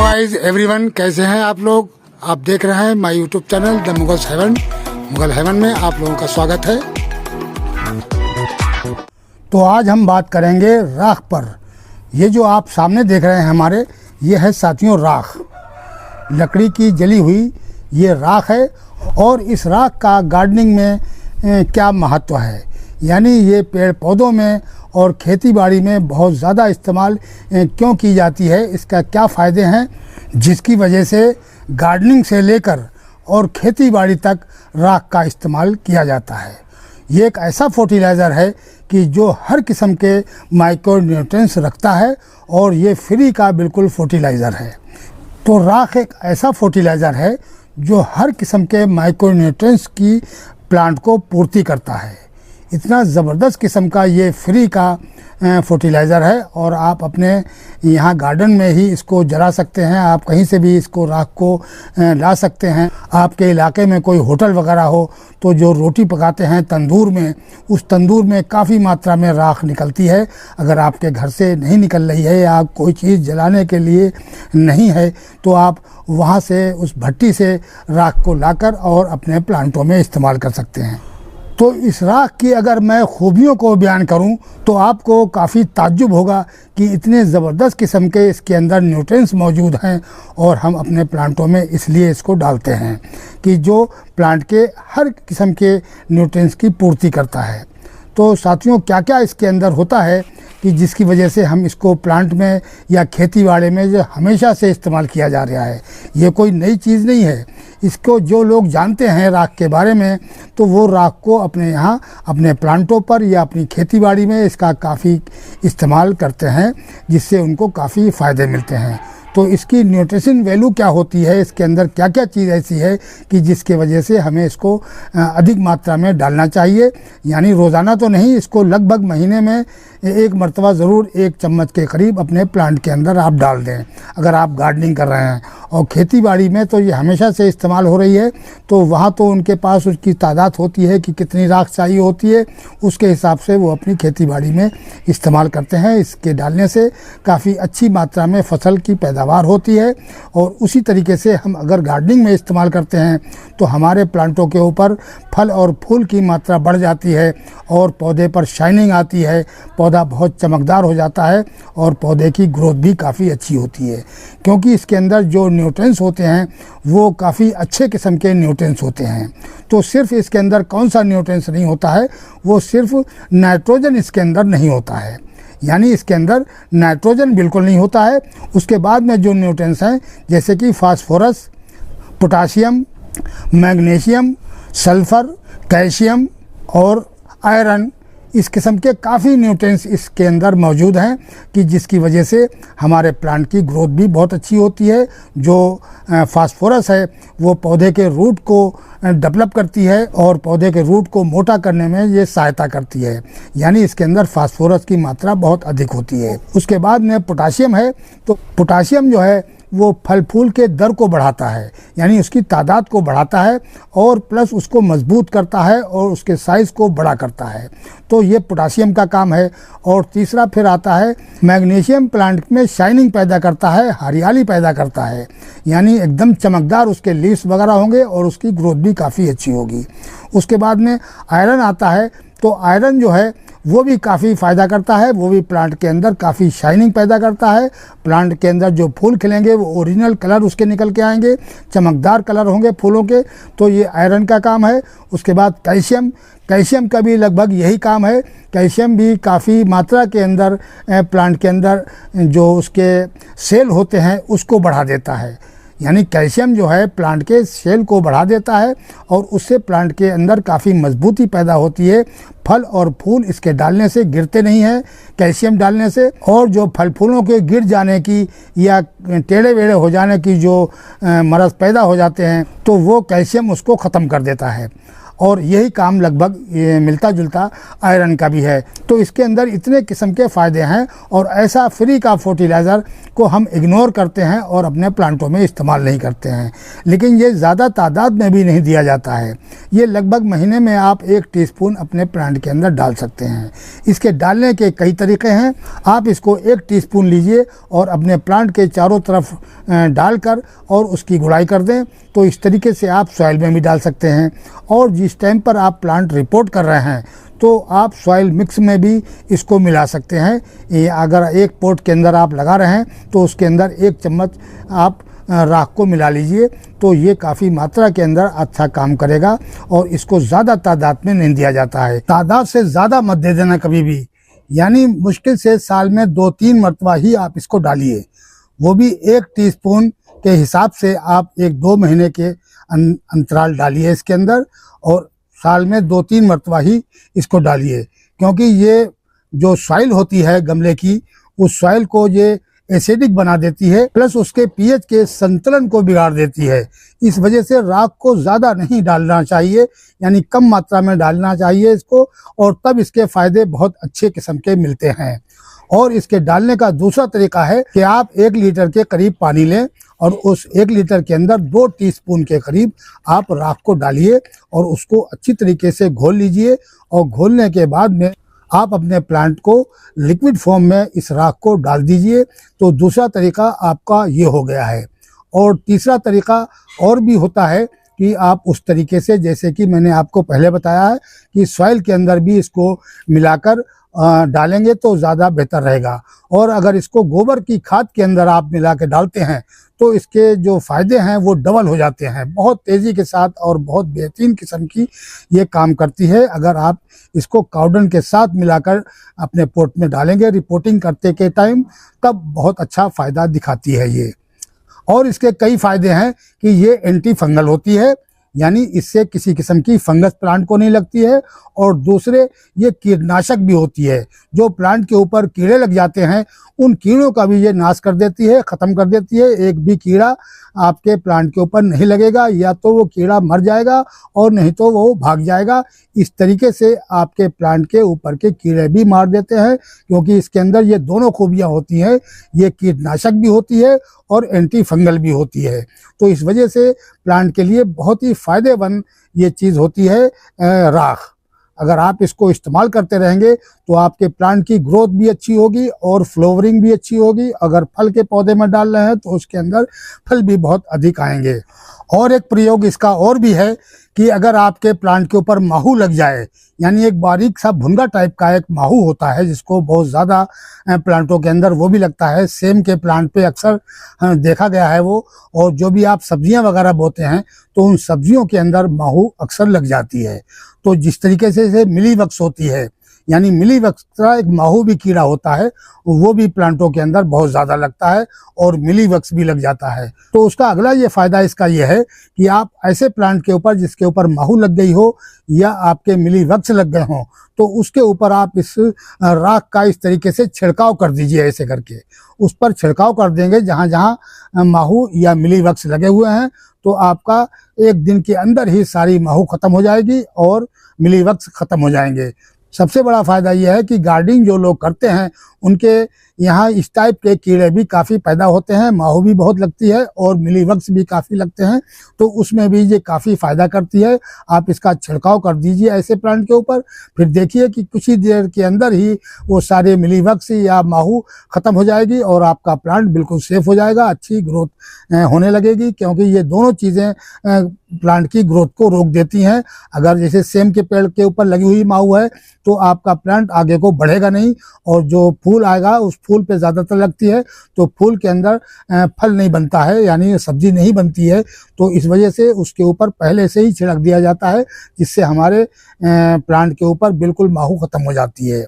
Guys everyone, कैसे हैं आप लोग। आप देख रहे हैं my YouTube channel the Mughals heaven. Mughal heaven में आप लोगों का स्वागत है। तो आज हम बात करेंगे राख पर। ये जो आप सामने देख रहे हैं हमारे, ये है साथियों राख, लकड़ी की जली हुई ये राख है। और इस राख का गार्डनिंग में क्या महत्व है, यानी ये पेड़ पौधों में और खेती बाड़ी में बहुत ज़्यादा इस्तेमाल क्यों की जाती है, इसका क्या फ़ायदे हैं, जिसकी वजह से गार्डनिंग से लेकर और खेती बाड़ी तक राख का इस्तेमाल किया जाता है। ये एक ऐसा फर्टिलाइज़र है कि जो हर किस्म के माइक्रो न्यूट्रिएंट्स रखता है और ये फ्री का बिल्कुल फर्टिलाइज़र है। तो राख एक ऐसा फर्टिलाइज़र है जो हर किस्म के माइक्रो न्यूट्रिएंट्स की प्लांट को पूर्ति करता है। इतना ज़बरदस्त किस्म का ये फ्री का फर्टिलाइज़र है और आप अपने यहाँ गार्डन में ही इसको जला सकते हैं। आप कहीं से भी इसको राख को ला सकते हैं। आपके इलाके में कोई होटल वगैरह हो तो जो रोटी पकाते हैं तंदूर में, उस तंदूर में काफ़ी मात्रा में राख निकलती है। अगर आपके घर से नहीं निकल रही है या कोई चीज़ जलाने के लिए नहीं है तो आप वहाँ से उस भट्टी से राख को लाकर और अपने प्लांटों में इस्तेमाल कर सकते हैं। तो इस राख की अगर मैं खूबियों को बयान करूं तो आपको काफ़ी ताज्जुब होगा कि इतने ज़बरदस्त किस्म के इसके अंदर न्यूट्रिएंट्स मौजूद हैं। और हम अपने प्लांटों में इसलिए इसको डालते हैं कि जो प्लांट के हर किस्म के न्यूट्रिएंट्स की पूर्ति करता है। तो साथियों, क्या क्या इसके अंदर होता है कि जिसकी वजह से हम इसको प्लांट में या खेती बाड़ी में जो हमेशा से इस्तेमाल किया जा रहा है, ये कोई नई चीज़ नहीं है। इसको जो लोग जानते हैं राख के बारे में, तो वो राख को अपने यहाँ अपने प्लांटों पर या अपनी खेती बाड़ी में इसका काफ़ी इस्तेमाल करते हैं, जिससे उनको काफ़ी फ़ायदे मिलते हैं। तो इसकी न्यूट्रिशन वैल्यू क्या होती है, इसके अंदर क्या क्या चीज़ ऐसी है कि जिसके वजह से हमें इसको अधिक मात्रा में डालना चाहिए। यानी रोज़ाना तो नहीं, इसको लगभग महीने में एक मरतबा ज़रूर 1 चम्मच के करीब अपने प्लांट के अंदर आप डाल दें, अगर आप गार्डनिंग कर रहे हैं। और खेती बाड़ी में तो ये हमेशा से इस्तेमाल हो रही है, तो वहाँ तो उनके पास उसकी तादाद होती है कि कितनी राख चाहिए होती है, उसके हिसाब से वो अपनी खेती बाड़ी में इस्तेमाल करते हैं। इसके डालने से काफ़ी अच्छी मात्रा में फसल की पैदावार होती है। और उसी तरीके से हम अगर गार्डनिंग में इस्तेमाल करते हैं तो हमारे प्लांटों के ऊपर फल और फूल की मात्रा बढ़ जाती है और पौधे पर शाइनिंग आती है, पौधा बहुत चमकदार हो जाता है और पौधे की ग्रोथ भी काफ़ी अच्छी होती है। क्योंकि इसके अंदर जो न्यूट्रिएंट्स होते हैं वो काफ़ी अच्छे किस्म के न्यूट्रिएंट्स होते हैं। तो सिर्फ इसके अंदर कौन सा न्यूट्रिएंट्स नहीं होता है, वो सिर्फ नाइट्रोजन इसके अंदर नहीं होता है। यानी इसके अंदर नाइट्रोजन बिल्कुल नहीं होता है। उसके बाद में जो न्यूट्रिएंट्स हैं जैसे कि phosphorus, potassium, magnesium, sulphur, calcium और आयरन, इस किस्म के काफ़ी न्यूट्रिएंट्स इसके अंदर मौजूद हैं कि जिसकी वजह से हमारे प्लांट की ग्रोथ भी बहुत अच्छी होती है। जो फास्फोरस है वो पौधे के रूट को डेवलप करती है और पौधे के रूट को मोटा करने में ये सहायता करती है। यानी इसके अंदर फास्फोरस की मात्रा बहुत अधिक होती है। उसके बाद में पोटाशियम है, तो पोटाशियम जो है वो फल फूल के दर को बढ़ाता है, यानी उसकी तादाद को बढ़ाता है और प्लस उसको मजबूत करता है और उसके साइज़ को बड़ा करता है। तो ये पोटाशियम का काम है। और तीसरा फिर आता है मैग्नीशियम, प्लांट में शाइनिंग पैदा करता है, हरियाली पैदा करता है, यानी एकदम चमकदार उसके लीव्स वगैरह होंगे और उसकी ग्रोथ भी काफ़ी अच्छी होगी। उसके बाद में आयरन आता है, तो आयरन जो है वो भी काफ़ी फ़ायदा करता है, वो भी प्लांट के अंदर काफ़ी शाइनिंग पैदा करता है। प्लांट के अंदर जो फूल खिलेंगे वो ओरिजिनल कलर उसके निकल के आएंगे, चमकदार कलर होंगे फूलों के, तो ये आयरन का काम है। उसके बाद कैल्शियम, कैल्शियम का भी लगभग यही काम है। कैल्शियम भी काफ़ी मात्रा के अंदर प्लांट के अंदर जो उसके सेल होते हैं उसको बढ़ा देता है। यानी कैल्शियम जो है प्लांट के सेल को बढ़ा देता है और उससे प्लांट के अंदर काफ़ी मजबूती पैदा होती है। फल और फूल इसके डालने से गिरते नहीं हैं कैल्शियम डालने से। और जो फल फूलों के गिर जाने की या टेढ़े वेढ़े हो जाने की जो मरज़ पैदा हो जाते हैं तो वो कैल्शियम उसको ख़त्म कर देता है। और यही काम लगभग मिलता जुलता आयरन का भी है। तो इसके अंदर इतने किस्म के फ़ायदे हैं और ऐसा फ्री का फर्टिलाइज़र को हम इग्नोर करते हैं और अपने प्लांटों में इस्तेमाल नहीं करते हैं। लेकिन ये ज़्यादा तादाद में भी नहीं दिया जाता है। ये लगभग महीने में आप 1 टीस्पून अपने प्लांट के अंदर डाल सकते हैं। इसके डालने के कई तरीके हैं। आप इसको 1 टीस्पून लीजिए और अपने प्लांट के चारों तरफ डालकर और उसकी गुड़ाई कर दें। तो इस तरीके से आप सॉइल में भी डाल सकते हैं। और जिस टाइम पर आप प्लांट रिपोर्ट कर रहे हैं तो आप सॉइल मिक्स में भी इसको मिला सकते हैं। ये अगर एक पॉट के अंदर आप लगा रहे हैं तो उसके अंदर 1 चम्मच आप राख को मिला लीजिए। तो ये काफ़ी मात्रा के अंदर अच्छा काम करेगा और इसको ज़्यादा तादाद में नहीं दिया जाता है। तादाद से ज़्यादा मत दे देना कभी भी, यानी मुश्किल से साल में 2-3 मरतबा ही आप इसको डालिए, वो भी 1 टीस्पून के हिसाब से आप 1-2 महीने के अंतराल डालिए इसके अंदर और साल में 2-3 मरतबा ही इसको डालिए। क्योंकि ये जो सॉइल होती है गमले की, उस सॉइल को ये एसिडिक बना देती है, प्लस उसके पीएच के संतुलन को बिगाड़ देती है। इस वजह से राख को ज़्यादा नहीं डालना चाहिए, यानी कम मात्रा में डालना चाहिए इसको, और तब इसके फ़ायदे बहुत अच्छे किस्म के मिलते हैं। और इसके डालने का दूसरा तरीका है कि आप 1 लीटर के करीब पानी लें और उस 1 लीटर के अंदर 2 टीस्पून के करीब आप राख को डालिए और उसको अच्छी तरीके से घोल लीजिए। और घोलने के बाद में आप अपने प्लांट को लिक्विड फॉर्म में इस राख को डाल दीजिए। तो दूसरा तरीका आपका ये हो गया है। और तीसरा तरीका और भी होता है कि आप उस तरीके से, जैसे कि मैंने आपको पहले बताया है, कि सॉइल के अंदर भी इसको मिलाकर डालेंगे तो ज़्यादा बेहतर रहेगा। और अगर इसको गोबर की खाद के अंदर आप मिला के डालते हैं तो इसके जो फ़ायदे हैं वो डबल हो जाते हैं, बहुत तेज़ी के साथ, और बहुत बेहतरीन किस्म की ये काम करती है। अगर आप इसको काउडन के साथ मिलाकर अपने पोट में डालेंगे रिपोर्टिंग करते के टाइम, तब बहुत अच्छा फ़ायदा दिखाती है ये। और इसके कई फ़ायदे हैं कि ये एंटी फंगल होती है, यानी इससे किसी किस्म की फंगस प्लांट को नहीं लगती है। और दूसरे, ये कीटनाशक भी होती है। जो प्लांट के ऊपर कीड़े लग जाते हैं उन कीड़ों का भी ये नाश कर देती है, ख़त्म कर देती है। एक भी कीड़ा आपके प्लांट के ऊपर नहीं लगेगा, या तो वो कीड़ा मर जाएगा और नहीं तो वो भाग जाएगा। इस तरीके से आपके प्लांट के ऊपर के कीड़े भी मार देते हैं, क्योंकि इसके अंदर ये दोनों खूबियाँ होती हैं, ये कीटनाशक भी होती है और एंटी फंगल भी होती है। तो इस वजह से प्लांट के लिए बहुत ही फ़ायदेमंद ये चीज़ होती है राख। अगर आप इसको इस्तेमाल करते रहेंगे तो आपके प्लांट की ग्रोथ भी अच्छी होगी और फ्लावरिंग भी अच्छी होगी। अगर फल के पौधे में डाल रहे हैं तो उसके अंदर फल भी बहुत अधिक आएंगे। और एक प्रयोग इसका और भी है कि अगर आपके प्लांट के ऊपर माहू लग जाए, यानी एक बारीक सा भुनगा टाइप का एक माहू होता है जिसको बहुत ज़्यादा प्लांटों के अंदर वो भी लगता है, सेम के प्लांट पे अक्सर देखा गया है वो। और जो भी आप सब्जियां वगैरह बोते हैं तो उन सब्जियों के अंदर माहू अक्सर लग जाती है। तो जिस तरीके से इसे मिलीबग्स होती है, यानी मिलीबग्स का एक माहू भी कीड़ा होता है, वो भी प्लांटों के अंदर बहुत ज़्यादा लगता है और मिलीबग्स भी लग जाता है। तो उसका अगला ये फ़ायदा इसका ये है कि आप ऐसे प्लांट के ऊपर जिसके ऊपर माहू लग गई हो या आपके मिलीबग्स लग गए हों, तो उसके ऊपर आप इस राख का इस तरीके से छिड़काव कर दीजिए। ऐसे करके उस पर छिड़काव कर देंगे जहाँ जहाँ माहू या मिलीबग्स लगे हुए हैं, तो आपका 1 दिन के अंदर ही सारी माहू ख़त्म हो जाएगी और मिलीबग्स ख़त्म हो जाएंगे। सबसे बड़ा फ़ायदा यह है कि गार्डनिंग जो लोग करते हैं उनके यहाँ इस टाइप के कीड़े भी काफ़ी पैदा होते हैं, माहू भी बहुत लगती है और मिलीबग्स भी काफ़ी लगते हैं। तो उसमें भी ये काफ़ी फ़ायदा करती है। आप इसका छिड़काव कर दीजिए ऐसे प्लांट के ऊपर, फिर देखिए कि कुछ ही देर के अंदर ही वो सारे मिलीबग्स या माहू ख़त्म हो जाएगी और आपका प्लांट बिल्कुल सेफ हो जाएगा, अच्छी ग्रोथ होने लगेगी। क्योंकि ये दोनों चीज़ें प्लांट की ग्रोथ को रोक देती हैं। अगर जैसे सेम के पेड़ के ऊपर लगी हुई माहू है तो आपका प्लांट आगे को बढ़ेगा नहीं, और जो फूल आएगा उस फूल पे ज़्यादातर लगती है तो फूल के अंदर फल नहीं बनता है, यानी सब्जी नहीं बनती है। तो इस वजह से उसके ऊपर पहले से ही छिड़क दिया जाता है, जिससे हमारे प्लांट के ऊपर बिल्कुल माहू ख़त्म हो जाती है।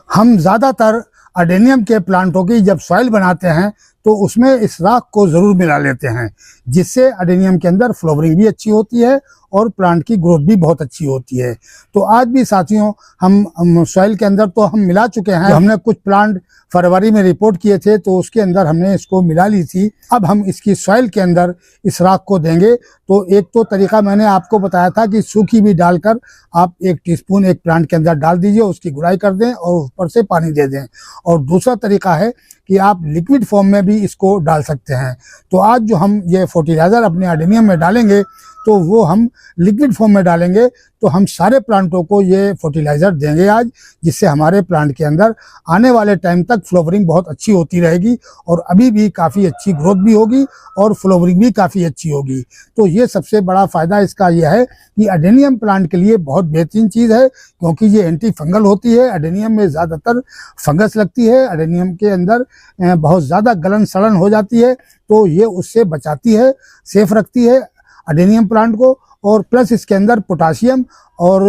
हम ज़्यादातर अडेनियम के प्लांटों की जब सॉइल बनाते हैं तो उसमें इस राख को ज़रूर मिला लेते हैं। जिससे अडेनियम के अंदर फ्लावरिंग भी अच्छी होती है और प्लांट की ग्रोथ भी बहुत अच्छी होती है। तो आज भी साथियों हम सॉइल के अंदर तो हम मिला चुके हैं। हमने कुछ प्लांट फरवरी में रिपोर्ट किए थे तो उसके अंदर हमने इसको मिला ली थी। अब हम इसकी सॉइल के अंदर इस राख को देंगे। तो एक तो तरीका मैंने आपको बताया था कि सूखी भी डालकर आप 1 टीस्पून एक प्लांट के अंदर डाल दीजिए, उसकी गुड़ाई कर दें और ऊपर से पानी दे दें। और दूसरा तरीका है कि आप लिक्विड फॉर्म में भी इसको डाल सकते हैं। तो आज जो हम ये फर्टिलाइजर अपने अडेनियम में डालेंगे तो वो हम लिक्विड फॉर्म में डालेंगे। तो हम सारे प्लांटों को ये फर्टिलाइजर देंगे आज, जिससे हमारे प्लांट के अंदर आने वाले टाइम तक फ्लावरिंग बहुत अच्छी होती रहेगी और अभी भी काफ़ी अच्छी ग्रोथ भी होगी और फ्लावरिंग भी काफ़ी अच्छी होगी। तो ये सबसे बड़ा फ़ायदा इसका यह है कि अडेनियम प्लांट के लिए बहुत बेहतरीन चीज़ है, क्योंकि ये एंटी फंगल होती है। अडेनियम में ज़्यादातर फंगस लगती है, अडेनियम के अंदर बहुत ज़्यादा गलन सड़न हो जाती है, तो ये उससे बचाती है, सेफ रखती है अडेनियम प्लांट को। और प्लस इसके अंदर पोटाशियम और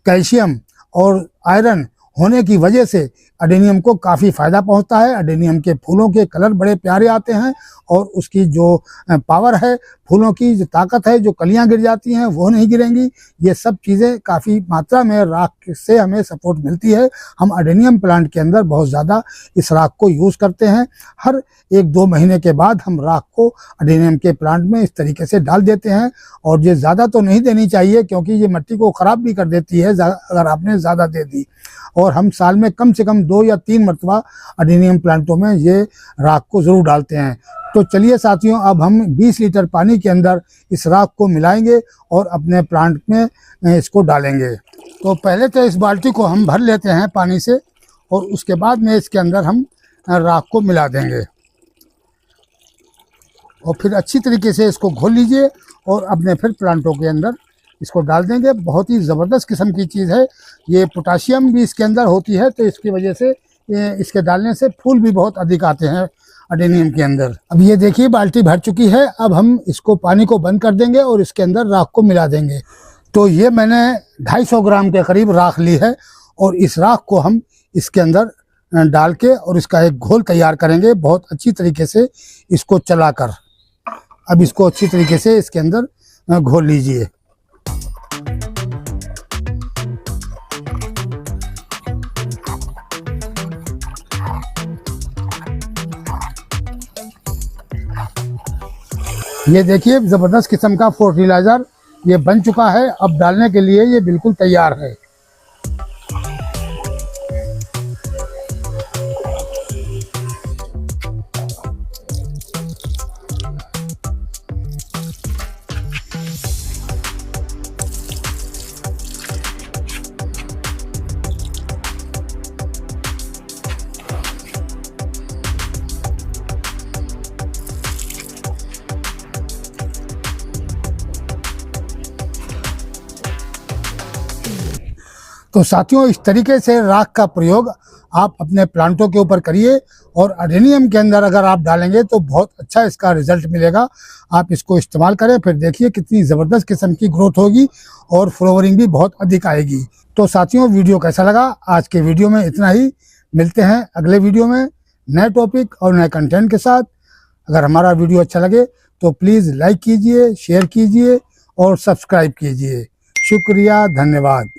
कैल्शियम और आयरन होने की वजह से अडेनियम को काफ़ी फ़ायदा पहुंचता है। अडेनियम के फूलों के कलर बड़े प्यारे आते हैं और उसकी जो पावर है, फूलों की जो ताकत है, जो कलियां गिर जाती हैं वो नहीं गिरेंगी। ये सब चीज़ें काफ़ी मात्रा में राख से हमें सपोर्ट मिलती है। हम अडेनियम प्लांट के अंदर बहुत ज़्यादा इस राख को यूज़ करते हैं। हर 1-2 महीने के बाद हम राख को अडेनियम के प्लांट में इस तरीके से डाल देते हैं। और ये ज़्यादा तो नहीं देनी चाहिए, क्योंकि ये मिट्टी को ख़राब भी कर देती है अगर आपने ज़्यादा दे दी। और हम साल में कम से कम 2 या 3 मरतबा अडेनियम प्लांटों में ये राख को ज़रूर डालते हैं। तो चलिए साथियों, अब हम 20 लीटर पानी के अंदर इस राख को मिलाएंगे और अपने प्लांट में इसको डालेंगे। तो पहले तो इस बाल्टी को हम भर लेते हैं पानी से और उसके बाद में इसके अंदर हम राख को मिला देंगे और फिर अच्छी तरीके से इसको घोल लीजिए और अपने फिर प्लांटों के अंदर इसको डाल देंगे। बहुत ही ज़बरदस्त किस्म की चीज़ है। ये पोटाशियम भी इसके अंदर होती है, तो इसकी वजह से इसके डालने से फूल भी बहुत अधिक आते हैं अडेनियम के अंदर। अब ये देखिए बाल्टी भर चुकी है। अब हम इसको पानी को बंद कर देंगे और इसके अंदर राख को मिला देंगे। तो ये मैंने 250 ग्राम के करीब राख ली है और इस राख को हम इसके अंदर डाल के और इसका एक घोल तैयार करेंगे बहुत अच्छी तरीके से इसको चलाकर। अब इसको अच्छी तरीके से इसके अंदर घोल लीजिए। ये देखिए ज़बरदस्त किस्म का फर्टिलाइज़र ये बन चुका है। अब डालने के लिए ये बिल्कुल तैयार है। तो साथियों, इस तरीके से राख का प्रयोग आप अपने प्लांटों के ऊपर करिए और अडेनियम के अंदर अगर आप डालेंगे तो बहुत अच्छा इसका रिजल्ट मिलेगा। आप इसको इस्तेमाल करें, फिर देखिए कितनी ज़बरदस्त किस्म की ग्रोथ होगी और फ्लावरिंग भी बहुत अधिक आएगी। तो साथियों, वीडियो कैसा लगा? आज के वीडियो में इतना ही। मिलते हैं अगले वीडियो में नए टॉपिक और नए कंटेंट के साथ। अगर हमारा वीडियो अच्छा लगे तो प्लीज़ लाइक कीजिए, शेयर कीजिए और सब्सक्राइब कीजिए। शुक्रिया, धन्यवाद।